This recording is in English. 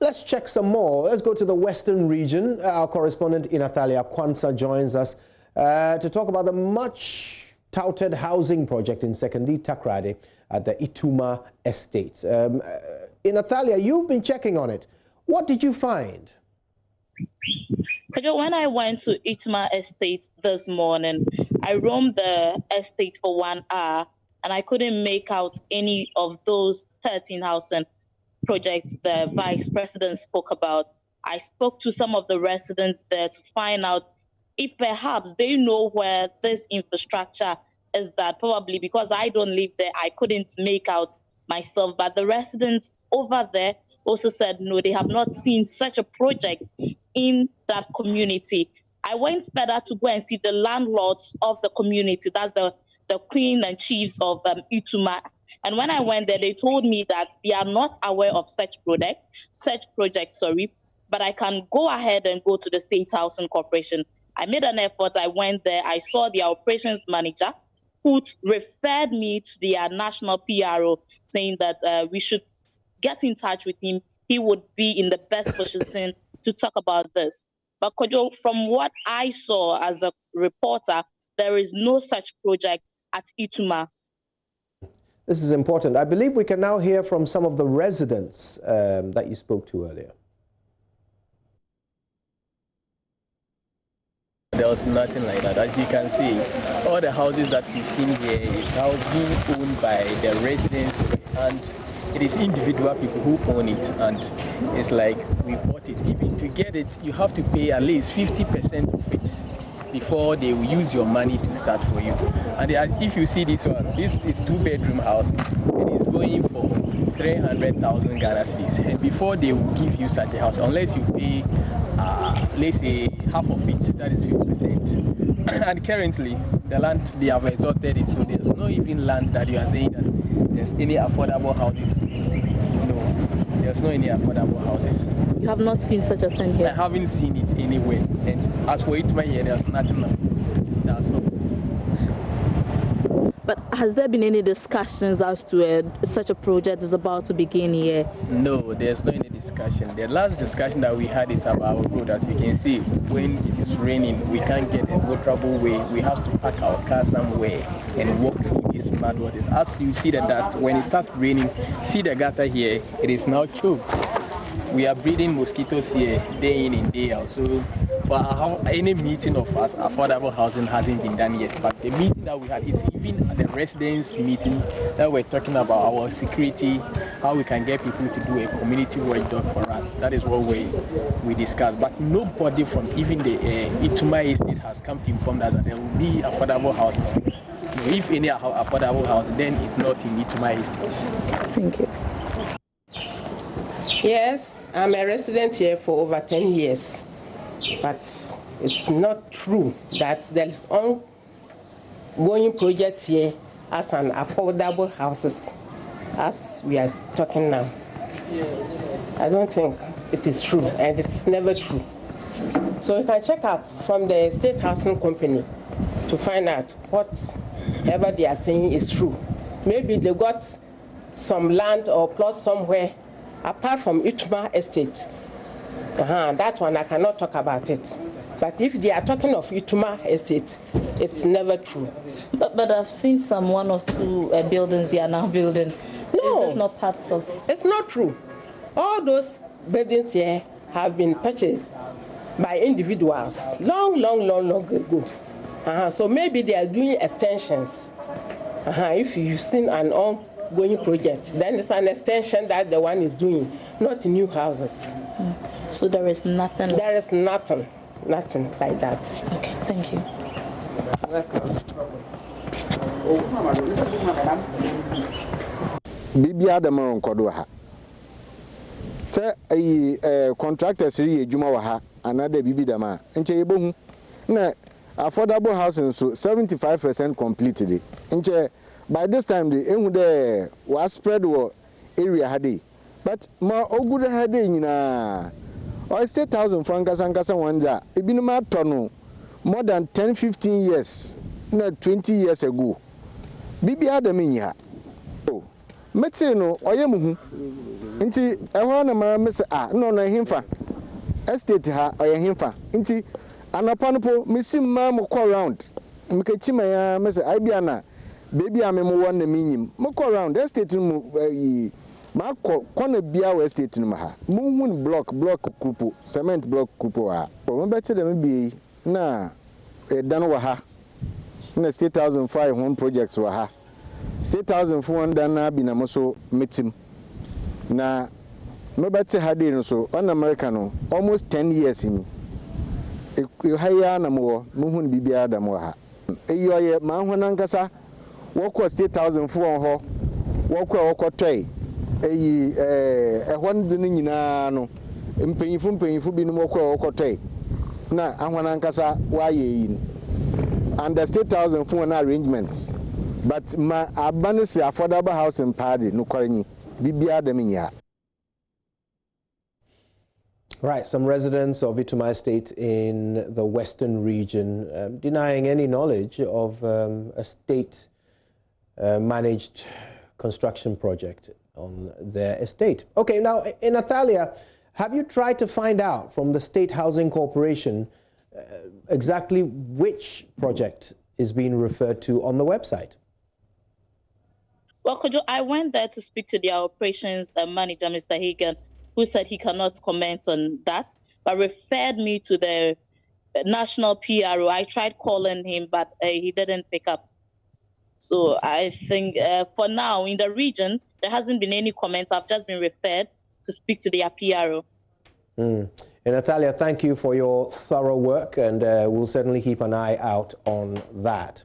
Let's check some more. Let's go to the Western region. Our correspondent in Natalia Kwanzaa joins us to talk about the much touted housing project in Sekondi Takoradi at the Ituma estate. Natalia, you've been checking on it. What did you find? When I went to Ituma estate this morning, I roamed the estate for 1 hour and I couldn't make out any of those 13 housing projects the vice president spoke about. I spoke to some of the residents there to find out if perhaps they know where this infrastructure is. That probably because I don't live there, I couldn't make out myself. But the residents over there also said no, they have not seen such a project in that community. I went further to go and see the landlords of the community. That's the queen and chiefs of Ituma. And when I went there, they told me that they are not aware of such projects, but I can go ahead and go to the State Housing Corporation. I made an effort. I went there. I saw the operations manager who referred me to their national PRO, saying that we should get in touch with him. He would be in the best position to talk about this. But Kojo, from what I saw as a reporter, there is no such project at Ituma. This is important. I believe we can now hear from some of the residents that you spoke to earlier. There was nothing like that. As you can see, all the houses that you've seen here is now being owned by the residents, and it is individual people who own it, and it's like we bought it. Even to get it, you have to pay at least 50% of it before they will use your money to start for you. And if you see this one, this is 2-bedroom house. It is going for 300,000 Ghana cedis. And before they will give you such a house, unless you pay, let's say, half of it, that is 50%. And currently, the land, they have exhausted it, so there's no even land that you are saying that there's any affordable houses. No, there's no any affordable houses. You have not seen such a thing here? I haven't seen it anywhere. And as for Ituma here, there's nothing of that sort. But has there been any discussions as to such a project is about to begin here? No, there's no any discussion. The last discussion that we had is about our road. As you can see, when it is raining, we can't get a walkable way. We have to park our car somewhere and walk through this mud water. As you see the dust, when it starts raining, see the gutter here, it is now choked. We are breeding mosquitoes here day in and day out. So for any meeting of us, affordable housing hasn't been done yet. But the meeting that we had, it's even the residents meeting that we're talking about our security, how we can get people to do a community watchdog for us. That is what we discussed. But nobody from even the Ituma estate has come to inform us that there will be affordable housing. If any affordable housing, then it's not in Ituma estate. Thank you. Yes, I'm a resident here for over 10 years, but it's not true that there is ongoing project here as an affordable houses as we are talking now. I don't think it is true, and it's never true. So you can check out from the State Housing Company to find out whatever they are saying is true. Maybe they got some land or plot somewhere apart from Ituma estate. That one I cannot talk about it. But if they are talking of Ituma estate, it's never true. But I've seen some 1 or 2 buildings they are now building. No, it's not parts of. It's not true. All those buildings here have been purchased by individuals long ago. So maybe they are doing extensions. If you've seen an ongoing project, then it's an extension that the one is doing, not new houses. So there is nothing? There is nothing like that. Okay, thank you. Welcome. Bibi Adama nkodo ha. Say contractors ri ejuma wa ha another bibi dama. Nche yebohu na affordable housing so 75% completed. Nche by this time the ehu there was spread wo area hade. But ma ogude hade nyina or State Housing frankasa wanja ebinuma tono more than 10-15 years na 20 years ago. Bibi Adama nya. mete no oye muhu nti ehwo na ma me se no himfa estate ha oye himfa nti anapa no po mesim ma mo call round mkechi ma ya me se ai bia na baby am mo won na minyim mo call round estate mu ma kona bia we estate no ha mo hun block kupo cement block kupo ha mo beti dem bi na dan wa ha na state 1500 projects wa ha 6400 na bi na mo so metim na me beti ha dey no so on America no almost 10 years in e haya na mo hun bibia da mo ha eyoye ma hona nkasa woko state 1400 ho woko toy eyi ehon de no nyina no mpanyifo bi no woko toy na ahona nkasa wa ye yi under state 1400 arrangements but ma abanisi affordable housing party no kwarenyi bibia da minya. Right, some residents of Ituma Estate in the western region denying any knowledge of a state-managed construction project on their estate. Okay, now in Natalia, have you tried to find out from the State Housing Corporation exactly which project is being referred to on the website? Well, Kojo, I went there to speak to their operations manager, Mr. Hagan, who said he cannot comment on that, but referred me to the national PRO. I tried calling him, but he didn't pick up. So I think for now, in the region, there hasn't been any comments. I've just been referred to speak to their PRO. And Natalia, thank you for your thorough work, and we'll certainly keep an eye out on that.